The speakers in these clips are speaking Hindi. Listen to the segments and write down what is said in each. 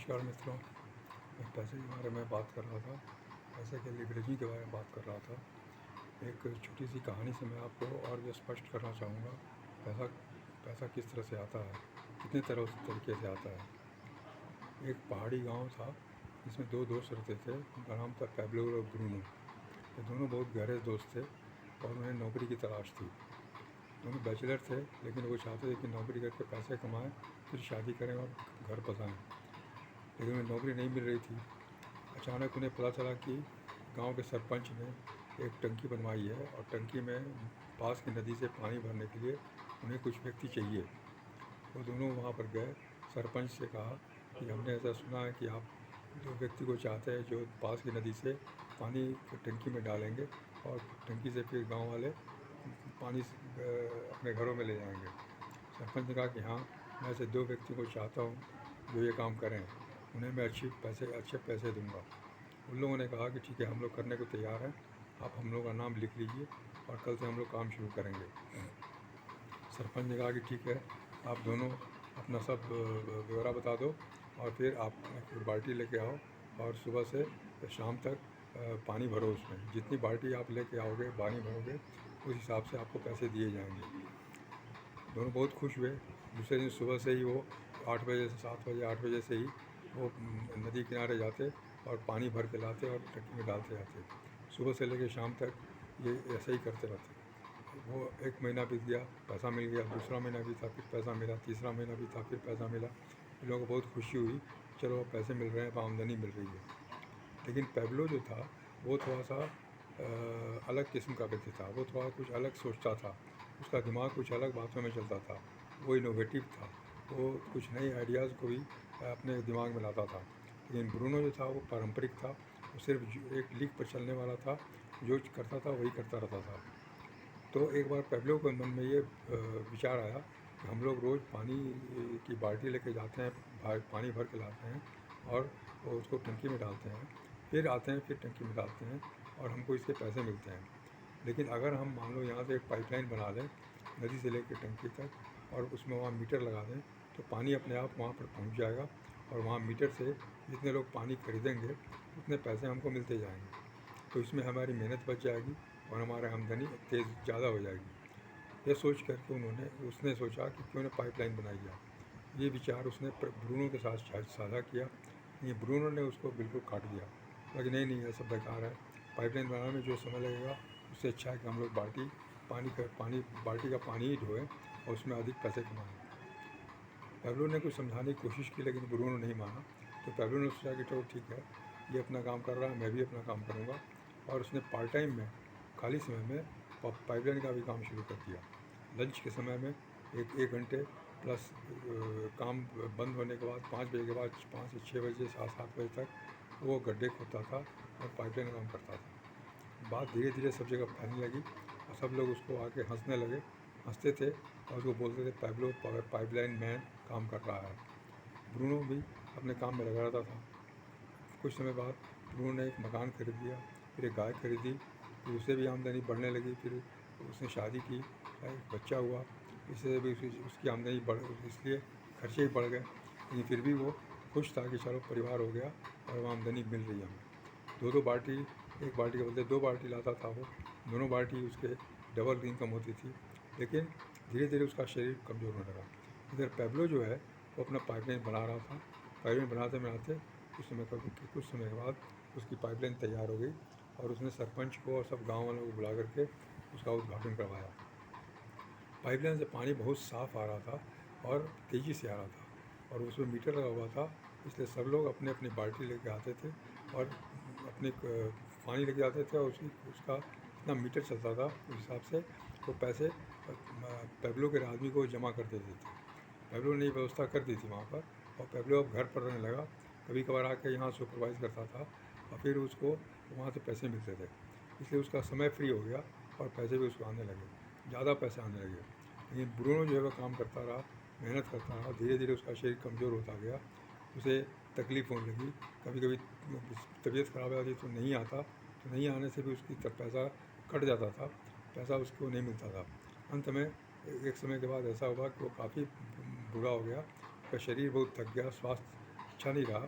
नमस्कार मित्रों, मैं पैसे के बारे में बात कर रहा था। पैसे के लीवरेजिंग के बारे में बात कर रहा था। एक छोटी सी कहानी से मैं आपको और भी स्पष्ट करना चाहूँगा पैसा पैसा किस तरह से आता है, कितने तरीके से आता है। एक पहाड़ी गांव था जिसमें दो दोस्त रहते थे। उनका नाम था पैब्लो और ब्रूनो। ये दोनों बहुत गहरे दोस्त थे और उन्हें नौकरी की तलाश थी। दोनों बैचलर थे, लेकिन वो चाहते थे कि नौकरी करके पैसे कमाएं, फिर शादी करें और घर बसाएं। लेकिन उन्हें नौकरी नहीं मिल रही थी। अचानक उन्हें पता चला कि गांव के सरपंच ने एक टंकी बनवाई है और टंकी में पास की नदी से पानी भरने के लिए उन्हें कुछ व्यक्ति चाहिए। वो दोनों वहाँ पर गए। सरपंच से कहा कि हमने ऐसा सुना है कि आप दो व्यक्ति को चाहते हैं जो पास की नदी से पानी टंकी में डालेंगे और टंकी से फिर गांव वाले पानी अपने घरों में ले जाएंगे। सरपंच ने कहा कि हाँ, मैं ऐसे दो व्यक्ति को चाहता हूँ जो ये काम करें, उन्हें मैं अच्छे पैसे दूंगा। उन लोगों ने कहा कि ठीक है, हम लोग करने को तैयार हैं, आप हम लोग का नाम लिख लीजिए और कल से हम लोग काम शुरू करेंगे। सरपंच ने कहा कि ठीक है, आप दोनों अपना सब ब्यौरा बता दो और फिर आप एक बाल्टी लेके आओ और सुबह से शाम तक पानी भरो। उसमें जितनी बाल्टी आप लेके आओगे, पानी भरोगे, उस हिसाब से आपको पैसे दिए जाएंगे। दोनों बहुत खुश हुए। दूसरे दिन सुबह से ही वो 8 बजे से 7 बजे 8 बजे से ही वो नदी किनारे जाते और पानी भर के लाते और टंकी में डालते जाते। सुबह से लेकर शाम तक ये ऐसे ही करते रहते। वो 1 महीना बीत गया, पैसा मिल गया। दूसरा महीना बीता, फिर पैसा मिला। तीसरा महीना बीता, फिर पैसा मिला। इन लोगों को बहुत खुशी हुई, चलो अब पैसे मिल रहे हैं, अब आमदनी मिल रही है। लेकिन पैब्लो जो था वो थोड़ा सा अलग किस्म का व्यक्ति था। वो थोड़ा कुछ अलग सोचता था, उसका दिमाग कुछ अलग बातों में चलता था। वो इनोवेटिव था, वो कुछ नए आइडियाज़ को भी अपने दिमाग में लाता था। लेकिन ब्रूनो जो था वो पारंपरिक था, वो सिर्फ एक लीक पर चलने वाला था, जो करता था वही करता रहता था। तो एक बार पैब्लो के मन में ये विचार आया कि हम लोग रोज़ पानी की बाल्टी लेके जाते हैं, पानी भर के लाते हैं और उसको टंकी में डालते हैं, फिर आते हैं, फिर टंकी में डालते हैं और हमको इसके पैसे मिलते हैं। लेकिन अगर हम मान लो यहाँ से एक पाइपलाइन बना लें नदी से लेकर टंकी तक और उसमें वहाँ मीटर लगा दें, तो पानी अपने आप वहाँ पर पहुँच जाएगा और वहाँ मीटर से जितने लोग पानी खरीदेंगे उतने पैसे हमको मिलते जाएंगे। तो इसमें हमारी मेहनत बच जाएगी और हमारी आमदनी तेज़ ज़्यादा हो जाएगी। ये सोच करके उसने सोचा कि क्यों ना पाइपलाइन बनाई जाए। ये विचार उसने ब्रूनो के साथ साझा किया। ये ब्रूनो ने उसको बिल्कुल काट दिया, बोला कि नहीं नहीं, ये सब बेकार है। पाइपलाइन बनाने में जो समय लगेगा उससे अच्छा है कि हम लोग बाल्टी का पानी ही ढोएं और उसमें अधिक पैसे कमाएं। पैब्लो ने कुछ समझाने की कोशिश की, लेकिन ब्रूनो नहीं माना। तो पैब्लो ने सोचा कि चलो ठीक है, ये अपना काम कर रहा है, मैं भी अपना काम करूँगा। और उसने पार्ट टाइम में, खाली समय में पाइपलाइन का भी काम शुरू कर दिया। लंच के समय में एक घंटे प्लस काम बंद होने के बाद 5 बजे के बाद 5 से 6 बजे 7 बजे तक वो गड्ढे खोदता था और पाइपलाइन का काम करता था। बात धीरे धीरे सब जगह फैलने लगी और सब लोग उसको आके हंसने लगे, हंसते थे और उसको बोलते थे पैब्लो पाइपलाइन मैन काम कर रहा है। ब्रूनो भी अपने काम में लगा रहता था। कुछ समय बाद ब्रूनो ने एक मकान खरीद लिया, फिर एक गाय खरीदी, फिर उससे भी आमदनी बढ़ने लगी। फिर उसने शादी की, एक बच्चा हुआ, इससे भी उसकी आमदनी इसलिए खर्चे ही बढ़ गए। लेकिन फिर भी वो खुश था कि चलो परिवार हो गया और आमदनी मिल रही है हमें। दो बाल्टी, एक बाल्टी के बदले 2 बाल्टी लाता था वो। दोनों बाल्टी उसके डबल इनकम होती थी। लेकिन धीरे धीरे उसका शरीर कमज़ोर होने लगा। इधर पैब्लो जो है वो अपना पाइपलाइन बना रहा था। पाइपलाइन बनाते बनाते कुछ समय के बाद उसकी पाइपलाइन तैयार हो गई और उसने सरपंच को और सब गाँव वालों को बुला करके उसका उद्घाटन करवाया। पाइपलाइन से पानी बहुत साफ़ आ रहा था और तेज़ी से आ रहा था और उसमें मीटर लगा हुआ था, इसलिए सब लोग अपने अपनी बाल्टी लेके आते थे और अपने पानी लेके आते थे और उसका इतना मीटर चलता था, उस हिसाब से वो पैसे पैब्लो के आदमी को जमा कर देते थे। पैब्लो ने व्यवस्था कर दी थी वहाँ पर और पैब्लो अब घर पर रहने लगा। कभी कभार आके यहाँ सुपरवाइज़ करता था और फिर उसको वहाँ से पैसे मिलते थे, इसलिए उसका समय फ्री हो गया और पैसे भी उसको आने लगे, ज़्यादा पैसे आने लगे। लेकिन ब्रूनो जो है वह काम करता रहा, मेहनत करता रहा। धीरे धीरे उसका शरीर कमज़ोर होता गया, उसे तकलीफ़ होने लगी। कभी कभी तबीयत ख़राब हो जाती तो नहीं आता, तो नहीं आने से भी उसकी पैसा कट जाता था, पैसा उसको नहीं मिलता था। अंत में एक समय के बाद ऐसा हुआ कि वो काफ़ी बूढ़ा हो गया, उसका शरीर बहुत थक गया, स्वास्थ्य अच्छा नहीं रहा,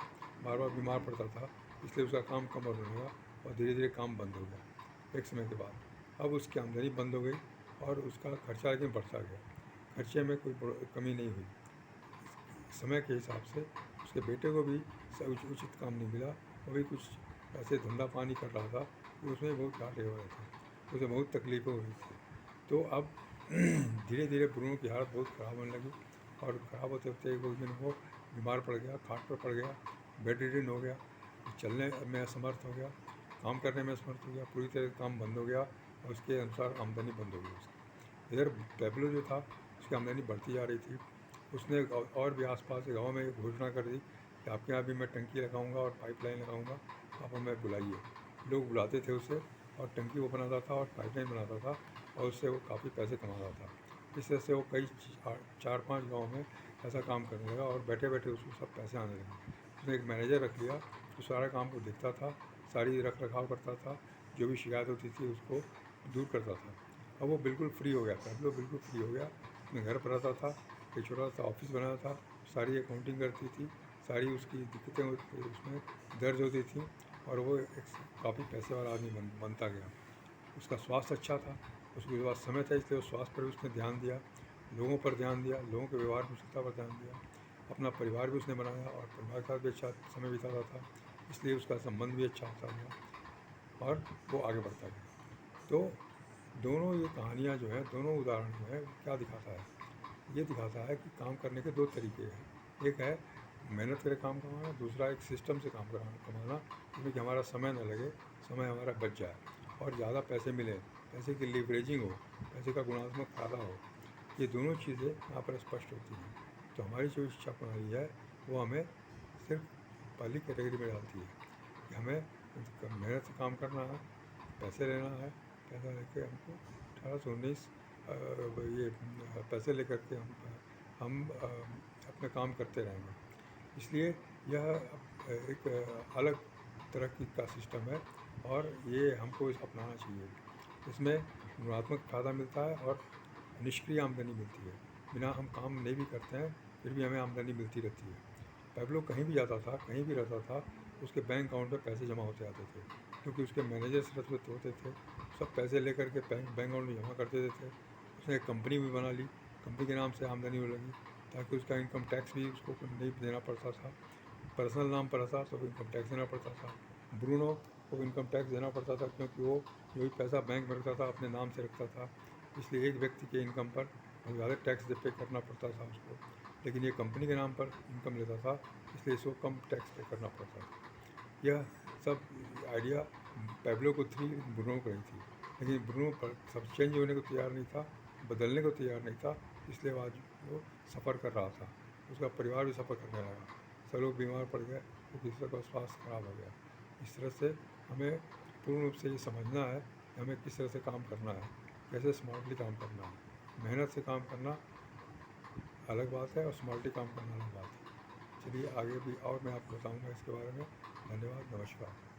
बार बार बीमार पड़ता था, इसलिए उसका काम कम होने लगा और धीरे धीरे काम बंद हो गया एक समय के बाद। अब उसकी आमदनी बंद हो गई और उसका खर्चा लेकिन बढ़ता गया। खर्चे में कोई कमी नहीं हुई। समय के हिसाब से उसके बेटे को भी उचित काम नहीं मिला, वो भी कुछ ऐसे धंधा पानी कर रहा था कि उसमें बहुत घाटे हो रहे थे, उसे बहुत तकलीफ़ें हो रही थी। तो अब धीरे धीरे ब्रूनो की हालत बहुत ख़राब होने लगी और ख़राब होते होते एक दिन वो बीमार पड़ गया, खाट पर पड़ गया, बेड रिडन हो गया, चलने में असमर्थ हो गया, काम करने में असमर्थ हो गया, पूरी तरह काम बंद हो गया और उसके अनुसार आमदनी बंद हो गई उसकी। इधर पैब्लो जो था उसकी आमदनी बढ़ती जा रही थी। उसने और भी आसपास के गाँव में घोषणा कर दी कि आपके यहाँ भी मैं टंकी लगाऊंगा और पाइपलाइन लगाऊंगा, आप हमें बुलाइए। लोग बुलाते थे उसे और टंकी वो बनाता था और पाइपलाइन बनाता था और उससे वो काफ़ी पैसे कमाता था। इस तरह से वो कई 4-5 गाँव में ऐसा काम करने लगा और बैठे बैठे उसको सब पैसे आने लगे। उसने एक मैनेजर रख लिया जो सारा काम को देखता था, सारी रख रखाव करता था, जो भी शिकायत होती थी उसको दूर करता था। अब वो बिल्कुल फ्री हो गया था, बिल्कुल फ्री हो गया। अपने घर पर रहता था, एक छोटा सा ऑफिस बनाया था, सारी अकाउंटिंग करती थी, सारी उसकी दिक्कतें उसमें दर्ज होती थी और वो एक काफ़ी पैसे वाला आदमी बनता गया। उसका स्वास्थ्य अच्छा था, उसके पास समय था, इसलिए उस स्वास्थ्य पर भी उसने ध्यान दिया, लोगों पर ध्यान दिया, लोगों के व्यवहार कुशलता पर ध्यान दिया। अपना परिवार भी उसने बनाया और परिवार के साथ भी अच्छा समय बिताता था, इसलिए उसका संबंध भी अच्छा होता गया और वो आगे बढ़ता गया। तो दोनों ये कहानियाँ जो हैं, दोनों उदाहरण जो है क्या दिखाता है, ये दिखाता है कि काम करने के दो तरीके हैं। एक है मेहनत करके काम कमाना, दूसरा एक सिस्टम से काम कमाना जिसमें कि हमारा समय न लगे, समय हमारा बच जाए और ज़्यादा पैसे मिलें, पैसे की लीवरेजिंग हो, पैसे का गुणात्मक फ़ायदा हो। ये दोनों चीज़ें यहाँ पर स्पष्ट होती हैं। तो हमारी जो शिक्षा प्रणाली है वो हमें सिर्फ पहली कैटेगरी में डालती है कि हमें मेहनत से काम करना है, पैसे लेना है, पैसा लेके हमको 1819 ये पैसे लेकर के हम अपना काम करते रहेंगे। इसलिए यह एक अलग तरह का सिस्टम है और ये हमको अपनाना चाहिए। इसमें गुणात्मक फ़ायदा मिलता है और निष्क्रिय आमदनी मिलती है। बिना हम काम नहीं भी करते हैं फिर भी हमें आमदनी मिलती रहती है। पैब्लो कहीं भी जाता था, कहीं भी रहता था, उसके बैंक अकाउंट में पैसे जमा होते आते थे क्योंकि उसके मैनेजर सरस्वत होते थे, सब पैसे लेकर के बैंक अकाउंट में जमा कर देते थे। उसने एक कंपनी भी बना ली, कंपनी के नाम से आमदनी होने लगी ताकि उसका इनकम टैक्स भी उसको नहीं देना पड़ता था। पर्सनल नाम पर था तो इनकम टैक्स देना पड़ता था। ब्रूनो को इनकम टैक्स देना पड़ता था क्योंकि वो जो भी पैसा बैंक में रखता था अपने नाम से रखता था, इसलिए एक व्यक्ति के इनकम पर ज़्यादा टैक्स पे करना पड़ता था उसको। लेकिन ये कंपनी के नाम पर इनकम लेता था इसलिए इसको कम टैक्स पे करना पड़ता था। यह सब आइडिया पैब्लो को थी, ब्रूनो को नहीं थी, लेकिन ब्रूनो पर सब चेंज होने को तैयार नहीं था, बदलने को तैयार नहीं था, इसलिए आज वो सफ़र कर रहा था, उसका परिवार भी सफ़र करने लगा, सब लोग बीमार पड़ गए तो किसी का स्वास्थ्य खराब हो गया। इस तरह से हमें पूर्ण रूप से ये समझना है कि हमें किस तरह से काम करना है, कैसे स्मार्टली काम करना है। मेहनत से काम करना अलग बात है और स्मार्टली काम करना अलग बात है। चलिए आगे भी और मैं आपको बताऊंगा इसके बारे में। धन्यवाद, नमस्कार।